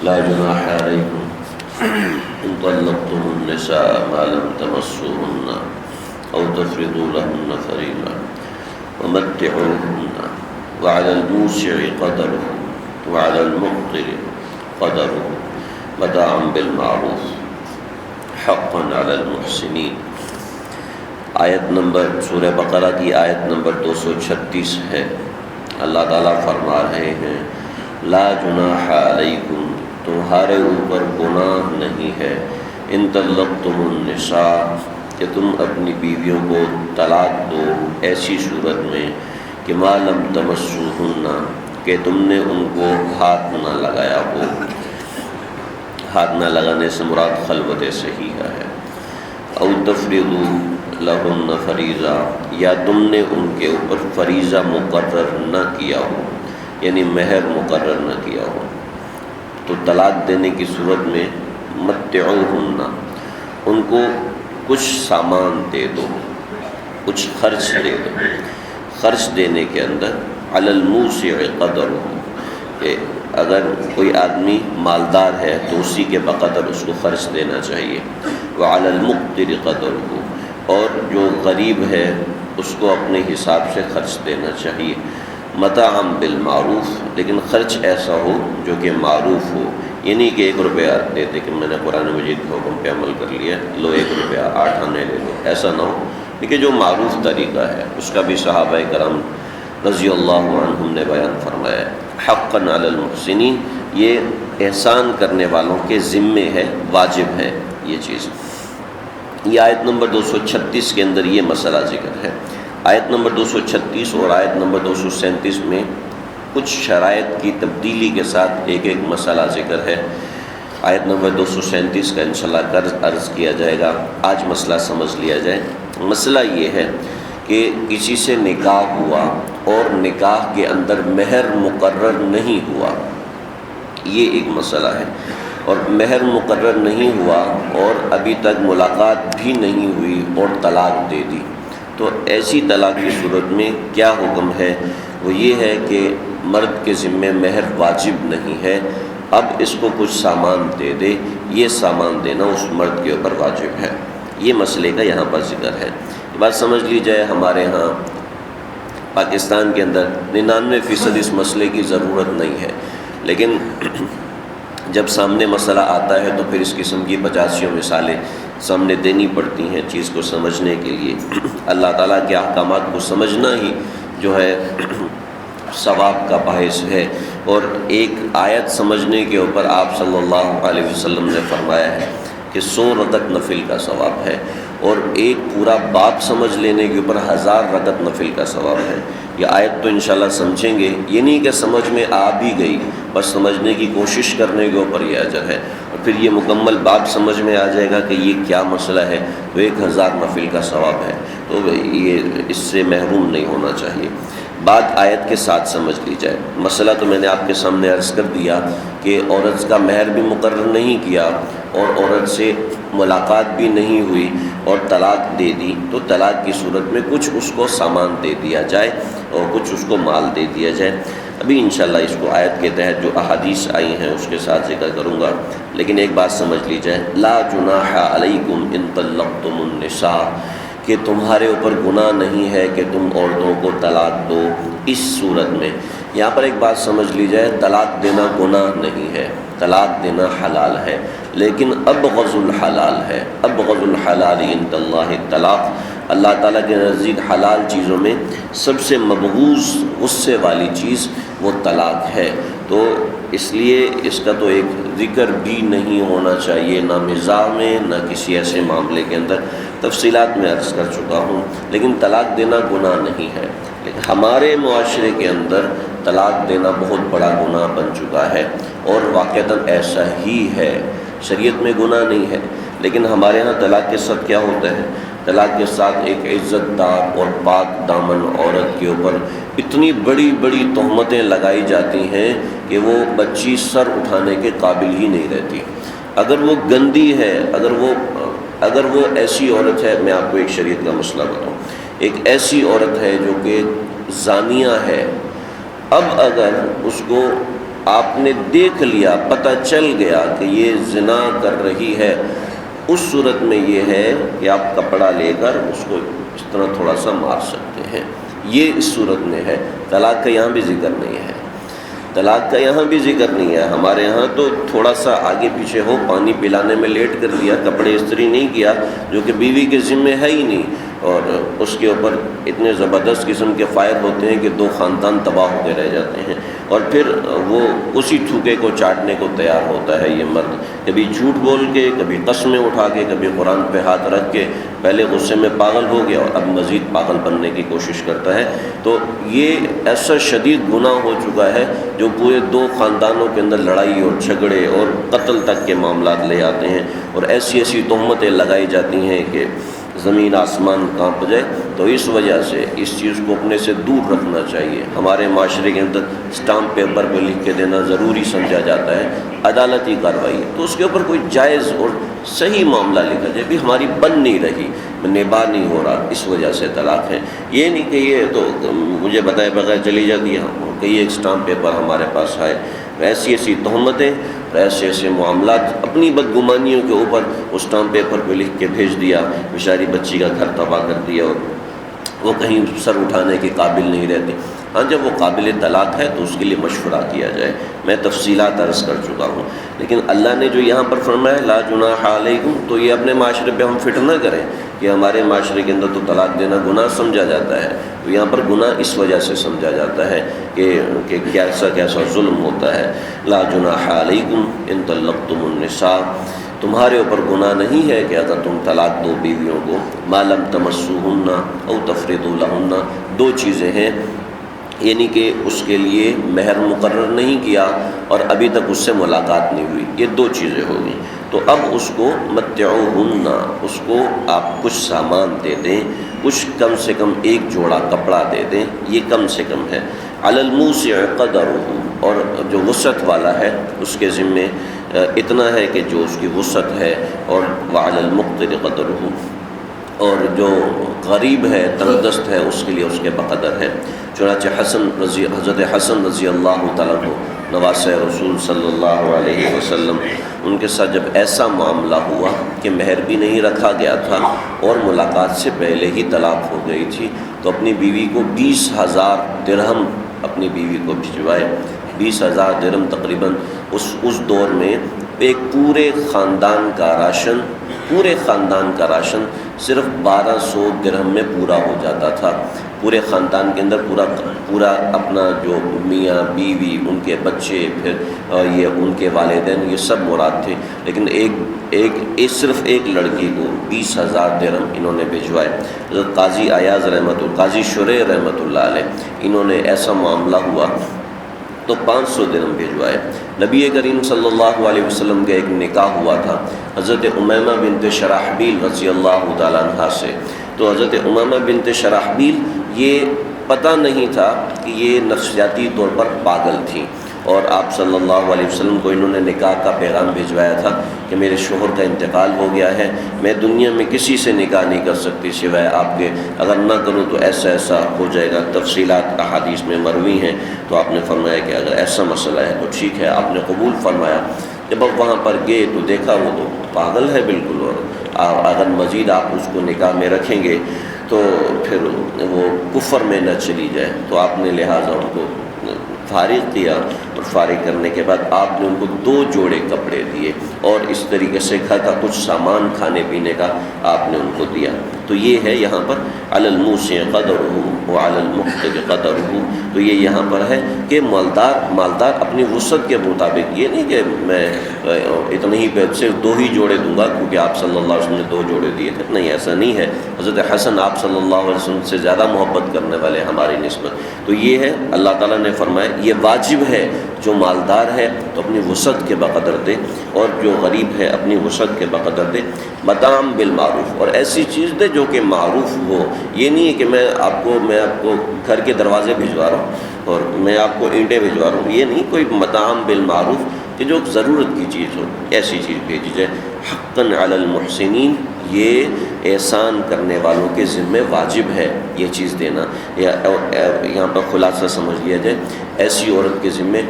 لا جناح عليكم إن طلقتم النساء ما لم تمسوهن أو تفرضوا لهن فريضة ومتعوهن وعلى الموسع قدره وعلى المقتر قدره متاعا بالمعروف حقا على المحسنين۔ آیت نمبر سورہ بقرہ کی آیت نمبر 236 ہے۔ اللہ تعالیٰ فرما رہے ہیں لا جناح علیکم، تمہارے اوپر گناہ نہیں ہے، ان طلقتم النساء، کہ تم اپنی بیویوں کو طلاق دو ایسی صورت میں کہ ما لم تمسوہن، کہ تم نے ان کو ہاتھ نہ لگایا ہو۔ ہاتھ نہ لگانے سے مراد خلوت صحیحہ ہے۔ او تفرضوا لہن فریضہ، یا تم نے ان کے اوپر فریضہ مقرر نہ کیا ہو، یعنی مہر مقرر نہ کیا ہو۔ تو طلاق دینے کی صورت میں متعوہن، ان کو کچھ سامان دے دو، کچھ خرچ دے دو۔ خرچ دینے کے اندر علی الموسع قدرہ، کہ اگر کوئی آدمی مالدار ہے تو اسی کے بقدر اس کو خرچ دینا چاہیے۔ وعلی المقتر قدرہ، اور جو غریب ہے اس کو اپنے حساب سے خرچ دینا چاہیے۔ متاعا بالمعروف، لیکن خرچ ایسا ہو جو کہ معروف ہو، یہ نہیں کہ 1 روپیہ دے دے کہ میں نے قرآن مجید کے حکم پہ عمل کر لیا، لو 1 روپیہ 8 آنے لے لو، ایسا نہ ہو، لیکن جو معروف طریقہ ہے اس کا بھی صحابہ کرام رضی اللہ عنہم نے بیان فرمایا ہے۔ حقا علی المحسنین، یہ احسان کرنے والوں کے ذمے ہے، واجب ہے یہ چیز۔ یہ آیت نمبر 236 کے اندر یہ مسئلہ ذکر ہے۔ آیت نمبر 236 اور آیت نمبر 237 میں کچھ شرائط کی تبدیلی کے ساتھ ایک ایک مسئلہ ذکر ہے۔ آیت نمبر 237 کا انشاءاللہ عرض کیا جائے گا، آج مسئلہ سمجھ لیا جائے۔ مسئلہ یہ ہے کہ کسی سے نکاح ہوا اور نکاح کے اندر مہر مقرر نہیں ہوا، یہ ایک مسئلہ ہے۔ اور مہر مقرر نہیں ہوا اور ابھی تک ملاقات بھی نہیں ہوئی اور طلاق دے دی، تو ایسی طلاق کی صورت میں کیا حکم ہے؟ وہ یہ ہے کہ مرد کے ذمے مہر واجب نہیں ہے، اب اس کو کچھ سامان دے دے، یہ سامان دینا اس مرد کے اوپر واجب ہے۔ یہ مسئلے کا یہاں پر ذکر ہے۔ یہ بات سمجھ لی جائے، ہمارے ہاں پاکستان کے اندر 99% اس مسئلے کی ضرورت نہیں ہے، لیکن جب سامنے مسئلہ آتا ہے تو پھر اس قسم کی 85 مثالیں سامنے دینی پڑتی ہیں چیز کو سمجھنے کے لیے۔ اللہ تعالیٰ کے احکامات کو سمجھنا ہی جو ہے ثواب کا باعث ہے۔ اور ایک آیت سمجھنے کے اوپر آپ صلی اللہ علیہ وسلم نے فرمایا ہے کہ 100 رکعت نفل کا ثواب ہے، اور ایک پورا باب سمجھ لینے کے اوپر 1000 رکعت نفل کا ثواب ہے۔ یہ آیت تو انشاءاللہ سمجھیں گے، یہ نہیں کہ سمجھ میں آ بھی گئی، بس سمجھنے کی کوشش کرنے کے اوپر یہ اجر ہے، اور پھر یہ مکمل باب سمجھ میں آ جائے گا کہ یہ کیا مسئلہ ہے، تو 1000 نفل کا ثواب ہے۔ تو یہ اس سے محروم نہیں ہونا چاہیے۔ بات آیت کے ساتھ سمجھ لی جائے۔ مسئلہ تو میں نے آپ کے سامنے عرض کر دیا کہ عورت کا مہر بھی مقرر نہیں کیا اور عورت سے ملاقات بھی نہیں ہوئی اور طلاق دے دی، تو طلاق کی صورت میں کچھ اس کو سامان دے دیا جائے اور کچھ اس کو مال دے دیا جائے۔ ابھی انشاءاللہ اس کو آیت کے تحت جو احادیث آئی ہیں اس کے ساتھ ذکر کروں گا، لیکن ایک بات سمجھ لی جائے، لا جناح علیکم ان طلقتم النساء، کہ تمہارے اوپر گناہ نہیں ہے کہ تم عورتوں کو طلاق دو اس صورت میں۔ یہاں پر ایک بات سمجھ لی جائے، طلاق دینا گناہ نہیں ہے، طلاق دینا حلال ہے، لیکن ابغض الحلال ہے، ابغض الحلال عند اللہ الطلاق۔ اللہ تعالیٰ کے نزدیک حلال چیزوں میں سب سے مبغوض غصے والی چیز وہ طلاق ہے، تو اس لیے اس کا تو ایک ذکر بھی نہیں ہونا چاہیے، نہ مزاح میں نہ کسی ایسے معاملے کے اندر۔ تفصیلات میں عرض کر چکا ہوں، لیکن طلاق دینا گناہ نہیں ہے، لیکن ہمارے معاشرے کے اندر طلاق دینا بہت بڑا گناہ بن چکا ہے، اور واقعتاً ایسا ہی ہے، شریعت میں گناہ نہیں ہے، لیکن ہمارے ہاں طلاق کے ساتھ کیا ہوتا ہے؟ طلاق کے ساتھ ایک عزت دار اور پاک دامن عورت کے اوپر اتنی بڑی بڑی تہمتیں لگائی جاتی ہیں کہ وہ بچی سر اٹھانے کے قابل ہی نہیں رہتی۔ اگر وہ گندی ہے، اگر وہ ایسی عورت ہے، میں آپ کو ایک شریعت کا مسئلہ بتاؤں، ایک ایسی عورت ہے جو کہ زانیہ ہے، اب اگر اس کو آپ نے دیکھ لیا، پتہ چل گیا کہ یہ زنا کر رہی ہے، اس صورت میں یہ ہے کہ آپ کپڑا لے کر اس کو اس طرح تھوڑا سا مار سکتے ہیں، یہ اس صورت میں ہے۔ طلاق کا یہاں بھی ذکر نہیں ہے، طلاق کا یہاں بھی ذکر نہیں ہے۔ ہمارے یہاں تو تھوڑا سا آگے پیچھے ہو، پانی پلانے میں لیٹ کر دیا، کپڑے استری نہیں کیا، جو کہ بیوی کے ذمے ہے ہی نہیں، اور اس کے اوپر اتنے زبردست قسم کے فائر ہوتے ہیں کہ دو خاندان تباہ ہو کے رہ جاتے ہیں، اور پھر وہ اسی ٹھوکے کو چاٹنے کو تیار ہوتا ہے یہ مرد، کبھی جھوٹ بول کے، کبھی قسمیں اٹھا کے، کبھی قرآن پہ ہاتھ رکھ کے، پہلے غصے میں پاگل ہو گیا اور اب مزید پاگل بننے کی کوشش کرتا ہے۔ تو یہ ایسا شدید گناہ ہو چکا ہے جو پورے دو خاندانوں کے اندر لڑائی اور جھگڑے اور قتل تک کے معاملات لے آتے ہیں، اور ایسی ایسی تہمتیں لگائی جاتی ہیں کہ زمین آسمان کانپ جائے۔ تو اس وجہ سے اس چیز کو اپنے سے دور رکھنا چاہیے۔ ہمارے معاشرے کے اندر اسٹامپ پیپر پہ لکھ کے دینا ضروری سمجھا جاتا ہے، عدالتی کارروائی ہے، تو اس کے اوپر کوئی جائز اور صحیح معاملہ لکھا جائے، بھی ہماری بن نہیں رہی، نباہ نہیں ہو رہا، اس وجہ سے طلاق ہے۔ یہ نہیں کہ یہ تو مجھے بتائے بغیر چلی جاتی ہے، کئی ایک اسٹامپ پیپر ہمارے پاس آئے، ایسی ایسی تہمتیں، ایسے ایسے معاملات اپنی بدگمانیوں کے اوپر اسٹامپ پیپر پہ لکھ کے بھیج دیا، بیچاری بچی کا گھر تباہ کر دیا، اور وہ کہیں سر اٹھانے کے قابل نہیں رہتی۔ ہاں جب وہ قابل طلاق ہے تو اس کے لیے مشورہ کیا جائے، میں تفصیلات عرض کر چکا ہوں، لیکن اللہ نے جو یہاں پر فرمایا لا جناح علیکم، تو یہ اپنے معاشرے پہ ہم فٹ نہ کریں کہ ہمارے معاشرے کے اندر تو طلاق دینا گناہ سمجھا جاتا ہے، تو یہاں پر گناہ اس وجہ سے سمجھا جاتا ہے کہ کیسا ظلم ہوتا ہے۔ لا جناح علیکم ان طلقتم النساء، تمہارے اوپر گناہ نہیں ہے کہ اگر تم طلاق دو بیویوں کو، ما لم تمسوہن او تفرضوا لہن، دو چیزیں ہیں، یعنی کہ اس کے لیے مہر مقرر نہیں کیا اور ابھی تک اس سے ملاقات نہیں ہوئی، یہ دو چیزیں ہوگی، تو اب اس کو متعوہن، اس کو آپ کچھ سامان دے دیں، کچھ کم سے کم ایک جوڑا کپڑا دے دیں، یہ کم سے کم ہے۔ علی الموسع قدرہ، اور جو وسعت والا ہے اس کے ذمے اتنا ہے کہ جو اس کی وسعت ہے، اور وعلی المقتر قدرہ، اور جو غریب ہے، تنگ دست ہے، اس کے لیے اس کے بقدر ہے۔ چنانچہ حضرت حسن رضی اللہ تعالیٰ عنہ نواسہ رسول صلی اللہ علیہ وسلم، ان کے ساتھ جب ایسا معاملہ ہوا کہ مہر بھی نہیں رکھا گیا تھا اور ملاقات سے پہلے ہی طلاق ہو گئی تھی، تو اپنی بیوی کو 20,000 درہم اپنی بیوی کو بھجوائے۔ 20,000 درہم تقریباً اس دور میں ایک پورے خاندان کا راشن صرف 1200 درہم میں پورا ہو جاتا تھا۔ پورے خاندان کے اندر پورا اپنا جو میاں بیوی، ان کے بچے، پھر یہ ان کے والدین، یہ سب مراد تھے، لیکن صرف ایک لڑکی کو 20,000 درہم انہوں نے بھجوائے۔ حضرت قاضی ایاز قاضی شریح رحمۃ اللہ علیہ، انہوں نے ایسا معاملہ ہوا تو 500 درہم بھجوائے۔ نبی کریم صلی اللہ علیہ وسلم کا ایک نکاح ہوا تھا حضرت امیمہ بنت شرحبیل رضی اللہ تعالیٰ عنہ سے، تو حضرت امیمہ بنت شرحبیل یہ پتہ نہیں تھا کہ یہ نفسیاتی طور پر پاگل تھی، اور آپ صلی اللہ علیہ وسلم کو انہوں نے نکاح کا پیغام بھجوایا تھا کہ میرے شوہر کا انتقال ہو گیا ہے، میں دنیا میں کسی سے نکاح نہیں کر سکتی سوائے آپ کے، اگر نہ کروں تو ایسا ایسا ہو جائے گا، تفصیلات احادیث میں مروی ہیں۔ تو آپ نے فرمایا کہ اگر ایسا مسئلہ ہے تو ٹھیک ہے، آپ نے قبول فرمایا۔ جب آپ وہاں پر گئے تو دیکھا وہ تو پاگل ہے بالکل، اور اگر مزید آپ اس کو نکاح میں رکھیں گے تو پھر وہ کفر میں نہ چلی جائے، تو آپ نے لہٰذا ان کو فارغ کیا، اور فارغ کرنے کے بعد آپ نے ان کو 2 جوڑے کپڑے دیے، اور اس طریقے سے گھر کا کچھ سامان کھانے پینے کا آپ نے ان کو دیا۔ تو یہ ہے یہاں پر علی الموسع قدرہ وعلی المقتر قدرہ، تو یہ یہاں پر ہے کہ مالدار اپنی وسعت کے مطابق، یہ نہیں کہ میں اتنے ہی پہ صرف 2 ہی جوڑے دوں گا کیونکہ آپ صلی اللہ علیہ وسلم نے 2 جوڑے دیے تھے، نہیں، ایسا نہیں ہے۔ حضرت حسن آپ صلی اللہ علیہ وسلم سے زیادہ محبت کرنے والے ہماری نسبت، تو یہ ہے اللہ تعالیٰ نے فرمایا یہ واجب ہے، جو مالدار ہے تو اپنی وسعت کے بقدر دے، اور جو غریب ہے اپنی وسعت کے بقدر دے۔ مطعم بالمعروف، اور ایسی چیز دے جو کہ معروف ہو، یہ نہیں ہے کہ میں آپ کو گھر کے دروازے بھجوا رہا ہوں اور میں آپ کو اینٹیں بھجوا رہا ہوں، یہ نہیں، کوئی مطعم بالمعروف کہ جو ضرورت کی چیز ہو، ایسی چیز بھیجی جائے۔ حقاً علی المحسنین، یہ احسان کرنے والوں کے ذمے واجب ہے یہ چیز دینا، یا یہاں پر خلاصہ سمجھ لیا جائے، ایسی عورت کے ذمے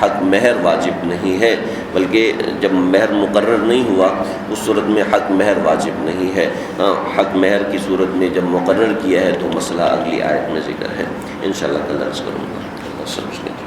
حق مہر واجب نہیں ہے، بلکہ جب مہر مقرر نہیں ہوا اس صورت میں حق مہر واجب نہیں ہے۔ حق مہر کی صورت میں جب مقرر کیا ہے تو مسئلہ اگلی آیت میں ذکر ہے، انشاءاللہ کل عرض کروں گا۔ اللہ سمجھنے کی